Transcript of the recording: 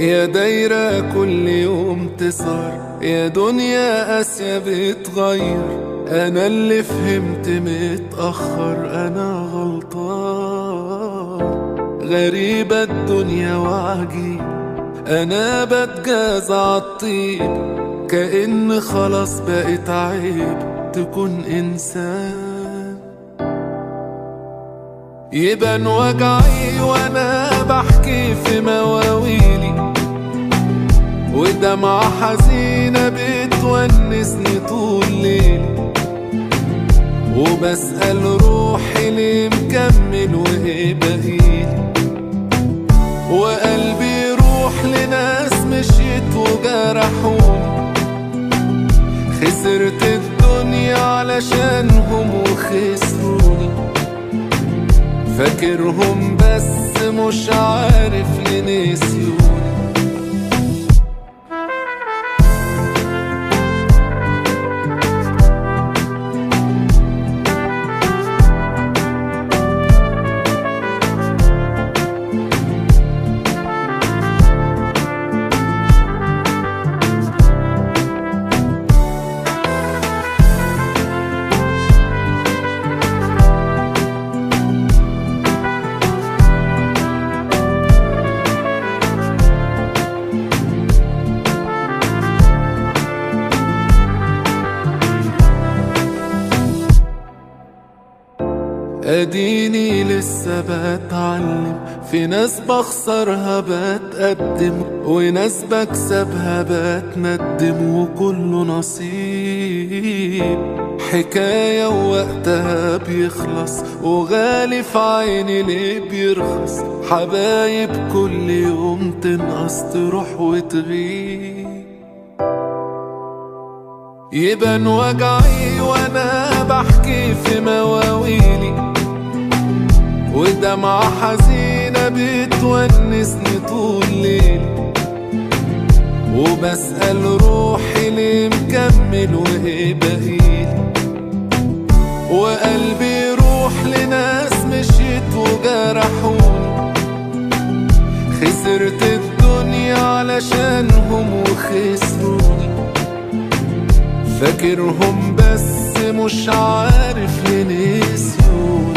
يا دايرة كل يوم تصغر، يا دنيا قاسية بتغير. أنا اللي فهمت متأخر، أنا غلطان. غريبة الدنيا وعجيب، أنا بتجاز عالطيب. كأن خلاص بقت عيب تكون إنسان. يبان وجعي وأنا بحكي في مواويلي، ودمعة حزينة بتونسني طول ليلي. وبسأل روحي ليه مكمل وإيه بقيلي، وقلبي يروح لناس مشيت وجرحوني. خسرت الدنيا علشانهم وخسروني. فاكرهم بس مش عارف ليه نسيوني. اديني لسه بتعلم، في ناس بخسرها بتقدم، وناس بكسبها بتندم، وكله نصيب. حكاية ووقتها بيخلص، وغالي في عيني ليه بيرخص. حبايب كل يوم تنقص تروح وتغيب. يبان وجعي وانا بحكي في مواويلي، ودمعة حزينة بتونسني طول ليلي. وبسأل روحي ليه مكمل وإيه بقيلي، وقلبي يروح لناس مشيت وجرحوني. خسرت الدنيا علشانهم وخسروني. فاكرهم بس مش عارف ليه نسيوني.